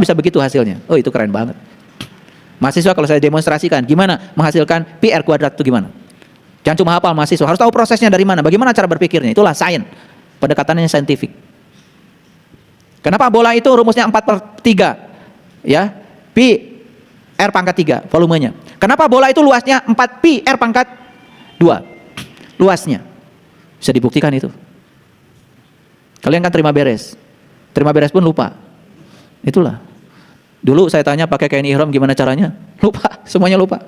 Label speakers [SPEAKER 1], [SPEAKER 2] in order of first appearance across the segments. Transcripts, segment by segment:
[SPEAKER 1] bisa begitu hasilnya. Oh, itu keren banget. Mahasiswa kalau saya demonstrasikan, gimana menghasilkan pi r kuadrat itu gimana? Jangan cuma hafal mahasiswa, harus tahu prosesnya dari mana, bagaimana cara berpikirnya. Itulah sains, pendekatannya saintifik. Kenapa bola itu rumusnya 4/3? Ya, pi r pangkat 3 volumenya. Kenapa bola itu luasnya 4 pi r pangkat 2? Luasnya. Bisa dibuktikan itu. Kalian kan terima beres pun lupa. Itulah. Dulu saya tanya pakai kain ihram gimana caranya? Lupa, semuanya lupa.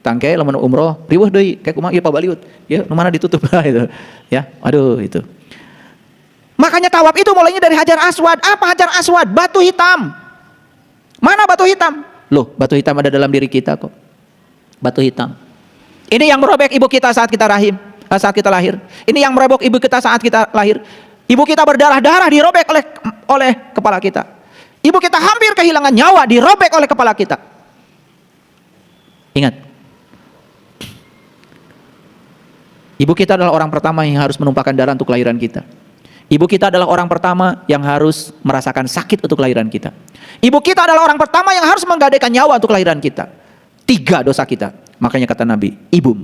[SPEAKER 1] Tangke lamun umroh, riweuh deui, kayak kumaha ieu pabaliut. Ya, nu mana ditutup itu. Ya, aduh itu. Makanya tawaf itu mulainya dari Hajar Aswad. Apa Hajar Aswad? Batu hitam. Mana batu hitam? Loh, batu hitam ada dalam diri kita kok. Batu hitam. Ini yang merobek ibu kita saat kita lahir. Ini yang merobek ibu kita saat kita lahir. Ibu kita berdarah-darah dirobek oleh kepala kita. Ibu kita hampir kehilangan nyawa dirobek oleh kepala kita. Ingat. Ibu kita adalah orang pertama yang harus menumpahkan darah untuk kelahiran kita. Ibu kita adalah orang pertama yang harus merasakan sakit untuk kelahiran kita. Ibu kita adalah orang pertama yang harus menggadaikan nyawa untuk kelahiran kita. 3 dosa kita. Makanya kata Nabi, ibum.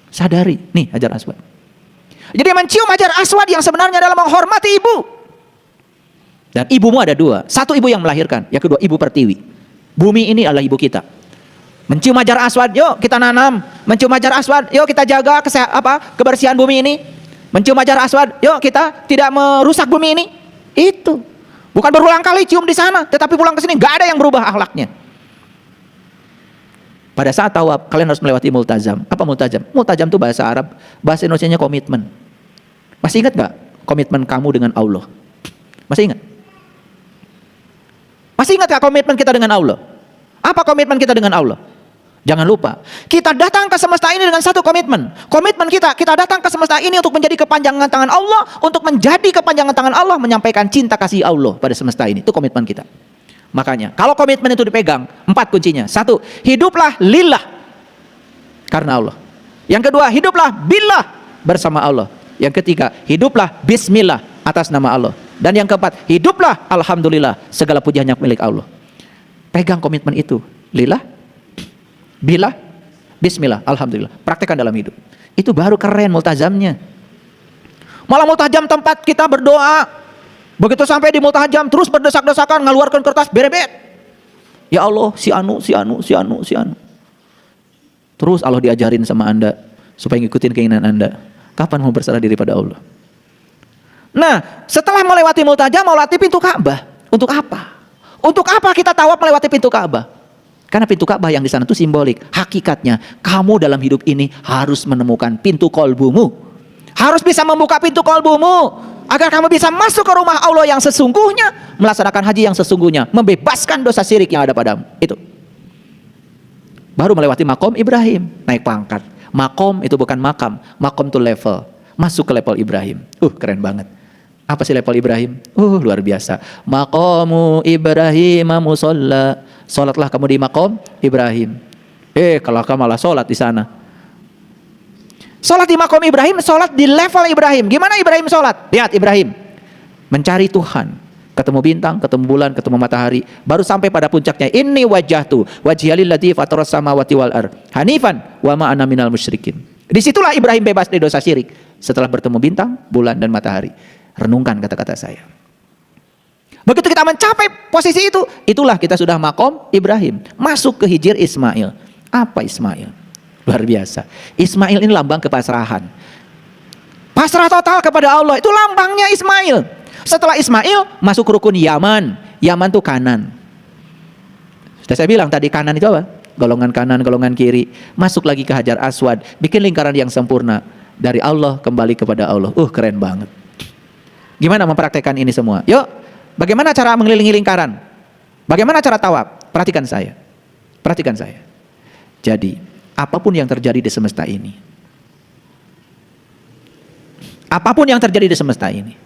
[SPEAKER 1] Sadari, nih Hajar Aswad. Jadi mencium Hajar Aswad yang sebenarnya adalah menghormati ibu. Dan ibumu ada 2. Satu ibu yang melahirkan, yang kedua ibu pertiwi. Bumi ini adalah ibu kita. Mencium Hajar Aswad, yuk kita nanam. Mencium Hajar Aswad, yuk kita jaga kebersihan bumi ini. Mencium Hajar Aswad, yuk kita tidak merusak bumi ini. Itu. Bukan berulang kali cium di sana, tetapi pulang ke sini gak ada yang berubah akhlaknya. Pada saat tawaf, kalian harus melewati multazam. Apa multazam? Multazam itu bahasa Arab, bahasa Indonesianya komitmen. Masih ingat gak komitmen kamu dengan Allah? Masih ingat? Masih ingat gak komitmen kita dengan Allah? Apa komitmen kita dengan Allah? Jangan lupa, kita datang ke semesta ini dengan satu komitmen. Komitmen kita datang ke semesta ini untuk menjadi kepanjangan tangan Allah, untuk menjadi kepanjangan tangan Allah, menyampaikan cinta kasih Allah pada semesta ini. Itu komitmen kita. Makanya, kalau komitmen itu dipegang, 4 kuncinya. 1, hiduplah lillah, karena Allah. Yang kedua, hiduplah billah, bersama Allah. Yang ketiga, hiduplah bismillah, atas nama Allah. Dan yang keempat, hiduplah alhamdulillah, segala pujiannya milik Allah. Pegang komitmen itu, lillah, billah, bismillah, alhamdulillah. Praktekkan dalam hidup. Itu baru keren multazamnya. Malah multazam tempat kita berdoa. Begitu sampai di multazam terus berdesak-desakan, ngeluarkan kertas berebet. Ya Allah, si anu. Terus Allah diajarin sama Anda supaya ngikutin keinginan Anda. Kapan mau berserah diri pada Allah? Nah, setelah melewati multazam, melewati pintu Ka'bah. Untuk apa? Untuk apa kita tawaf melewati pintu Ka'bah? Karena pintu Ka'bah yang di sana itu simbolik. Hakikatnya, kamu dalam hidup ini harus menemukan pintu kolbumu. Harus bisa membuka pintu kolbumu. Agar kamu bisa masuk ke rumah Allah yang sesungguhnya, melaksanakan haji yang sesungguhnya, membebaskan dosa syirik yang ada padamu. Itu. Baru melewati makom Ibrahim, naik pangkat. Makom itu bukan makam, makom itu level. Masuk ke level Ibrahim. Keren banget. Apa sih level Ibrahim? Luar biasa. Makomu Ibrahim musalla. Salatlah kamu di makom Ibrahim. Kalau kamu malah salat di sana. Salat di makom Ibrahim, salat di level Ibrahim. Gimana Ibrahim salat? Lihat Ibrahim mencari Tuhan, ketemu bintang, ketemu bulan, ketemu matahari, baru sampai pada puncaknya. Inni wajjahtu wajhiya lilladzii fataras samawati wal ardh hanifan wa ma ana minal musyrikin. Disitulah Ibrahim bebas dari dosa syirik setelah bertemu bintang, bulan dan matahari. Renungkan kata-kata saya. Begitu kita mencapai posisi itu, itulah kita sudah makom Ibrahim, masuk ke Hijir Ismail. Apa Ismail? Luar biasa. Ismail ini lambang kepasrahan. Pasrah total kepada Allah. Itu lambangnya Ismail. Setelah Ismail masuk rukun Yaman. Yaman itu kanan. Sudah saya bilang tadi kanan itu apa? Golongan kanan, golongan kiri. Masuk lagi ke Hajar Aswad. Bikin lingkaran yang sempurna. Dari Allah kembali kepada Allah. Keren banget. Gimana mempraktekkan ini semua? Yuk. Bagaimana cara mengelilingi lingkaran? Bagaimana cara tawaf? Perhatikan saya. Perhatikan saya. Jadi apapun yang terjadi di semesta ini, apapun yang terjadi di semesta ini,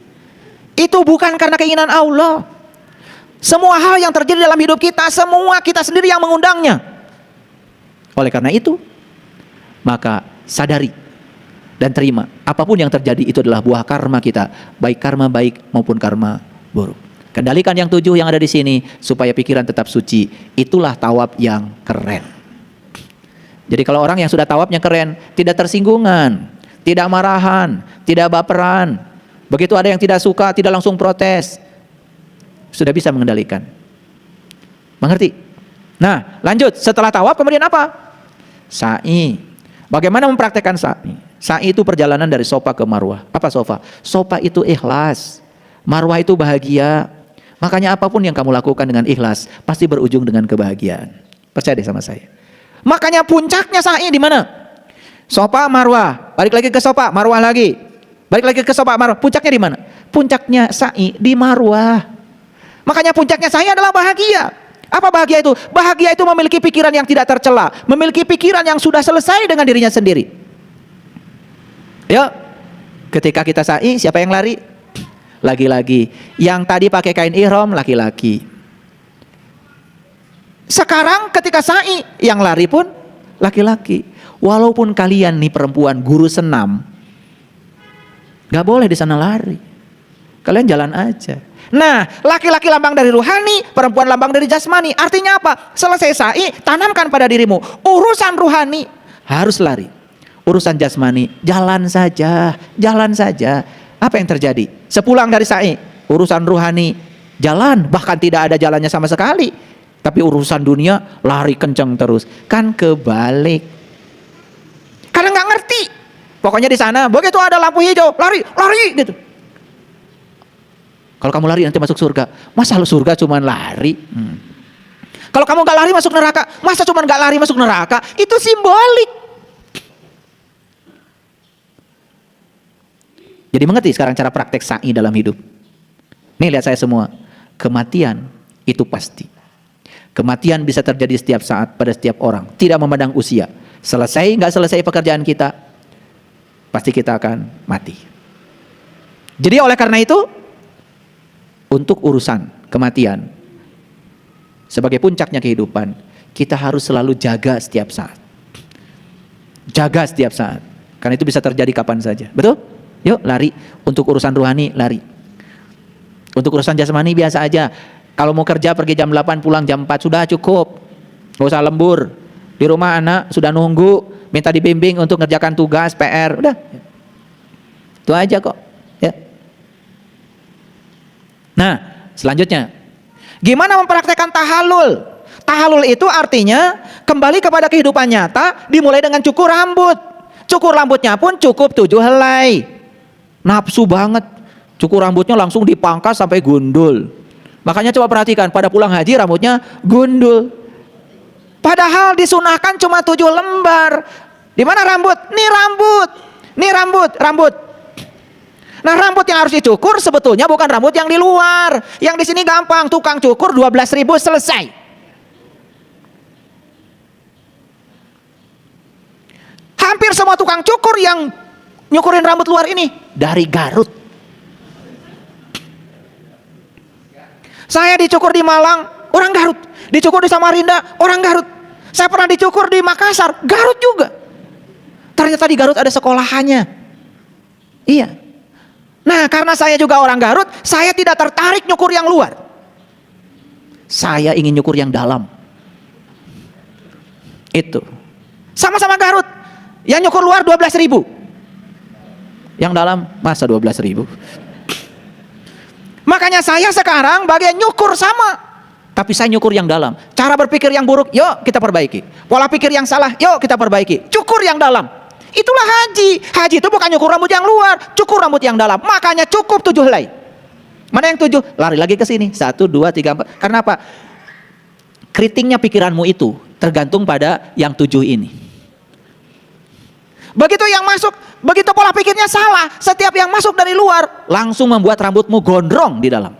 [SPEAKER 1] itu bukan karena keinginan Allah. Semua hal yang terjadi dalam hidup kita, semua kita sendiri yang mengundangnya. Oleh karena itu, maka sadari dan terima, apapun yang terjadi itu adalah buah karma kita, baik karma baik maupun karma buruk. Kendalikan yang 7 yang ada di sini supaya pikiran tetap suci. Itulah tawab yang keren. Jadi kalau orang yang sudah tawabnya keren, tidak tersinggungan, tidak marahan, tidak baperan. Begitu ada yang tidak suka, tidak langsung protes. Sudah bisa mengendalikan. Mengerti? Nah, lanjut. Setelah tawaf kemudian apa? Sa'i. Bagaimana mempraktekkan sa'i? Sa'i itu perjalanan dari Sofa ke Marwah. Apa Sofa? Sofa itu ikhlas. Marwah itu bahagia. Makanya apapun yang kamu lakukan dengan ikhlas pasti berujung dengan kebahagiaan. Percaya deh sama saya. Makanya puncaknya sa'i di mana? Sofa, Marwah. Balik lagi ke Sofa, Marwah lagi. Balik lagi ke Sofa, Marwah. Puncaknya di mana? Puncaknya sa'i di Marwah. Makanya puncaknya sa'i adalah bahagia. Apa bahagia itu? Bahagia itu memiliki pikiran yang tidak tercela, memiliki pikiran yang sudah selesai dengan dirinya sendiri. Yuk, ketika kita sa'i, siapa yang lari? Laki-laki. Yang tadi pakai kain ihram, laki-laki. Sekarang ketika sa'i, yang lari pun laki-laki. Walaupun kalian nih perempuan guru senam, gak boleh di sana lari. Kalian jalan aja. Nah, laki-laki lambang dari ruhani, perempuan lambang dari jasmani. Artinya apa? Selesai sa'i, tanamkan pada dirimu. Urusan ruhani harus lari. Urusan jasmani, jalan saja, jalan saja. Apa yang terjadi? Sepulang dari sa'i, urusan ruhani jalan, bahkan tidak ada jalannya sama sekali. Tapi urusan dunia lari kenceng terus. Kan kebalik. Karena nggak ngerti. Pokoknya di sana begitu ada lampu hijau, lari, lari gitu. Kalau kamu lari nanti masuk surga. Masa lu surga cuman lari? Kalau kamu nggak lari masuk neraka, masa cuman nggak lari masuk neraka? Itu simbolik. Jadi mengerti sekarang cara praktek sa'i dalam hidup. Nih lihat saya semua. Kematian itu pasti. Kematian bisa terjadi setiap saat pada setiap orang. Tidak memandang usia. Selesai nggak selesai pekerjaan kita, pasti kita akan mati. Jadi oleh karena itu, untuk urusan kematian, sebagai puncaknya kehidupan, kita harus selalu jaga setiap saat. Jaga setiap saat. Karena itu bisa terjadi kapan saja. Betul? Yuk lari. Untuk urusan ruhani lari. Untuk urusan jasmani biasa aja. Kalau mau kerja pergi jam 8 pulang jam 4 sudah cukup. Gak usah lembur. Di rumah anak sudah nunggu, minta dibimbing untuk ngerjakan tugas, PR, udah. Itu aja kok, ya. Nah, selanjutnya. Gimana mempraktekkan tahalul? Tahalul itu artinya kembali kepada kehidupan nyata dimulai dengan cukur rambut. Cukur rambutnya pun cukup 7 helai. Nafsu banget, cukur rambutnya langsung dipangkas sampai gundul. Makanya coba perhatikan, pada pulang haji rambutnya gundul. Padahal disunahkan cuma 7 lembar. Di mana rambut? Nih rambut. Nih rambut, rambut. Nah, rambut yang harus dicukur sebetulnya bukan rambut yang di luar. Yang di sini gampang, tukang cukur 12.000 selesai. Hampir semua tukang cukur yang nyukurin rambut luar ini dari Garut. Saya dicukur di Malang, orang Garut. Dicukur di Samarinda, orang Garut. Saya pernah dicukur di Makassar, Garut juga. Ternyata di Garut ada sekolahannya. Iya. Nah, karena saya juga orang Garut, saya tidak tertarik nyukur yang luar. Saya ingin nyukur yang dalam. Itu. Sama-sama Garut. Yang nyukur luar 12.000. Yang dalam masa 12.000. Makanya saya sekarang bagian nyukur sama, tapi saya nyukur yang dalam. Cara berpikir yang buruk, yuk kita perbaiki. Pola pikir yang salah, yuk kita perbaiki. Cukur yang dalam. Itulah haji. Haji itu bukan nyukur rambut yang luar, cukur rambut yang dalam. Makanya cukup 7 helai. Mana yang 7? Lari lagi ke sini. 1, 2, 3, 4. Karena apa? Keritingnya pikiranmu itu tergantung pada yang 7 ini. Begitu yang masuk, begitu pola pikirnya salah, setiap yang masuk dari luar langsung membuat rambutmu gondrong di dalam.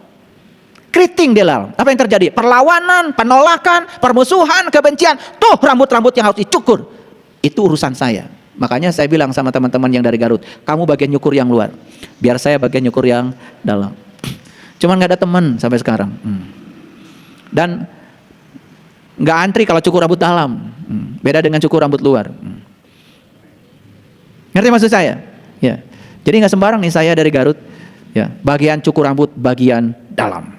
[SPEAKER 1] Keriting di dalam. Apa yang terjadi? Perlawanan, penolakan, permusuhan, kebencian. Tuh rambut-rambut yang harus dicukur. Itu urusan saya. Makanya saya bilang sama teman-teman yang dari Garut, kamu bagian nyukur yang luar, biar saya bagian nyukur yang dalam. Cuman gak ada teman sampai sekarang. Dan gak antri kalau cukur rambut dalam. Beda dengan cukur rambut luar. Ngerti maksud saya? Ya. Jadi nggak sembarang nih saya dari Garut. Ya, bagian cukur rambut bagian dalam.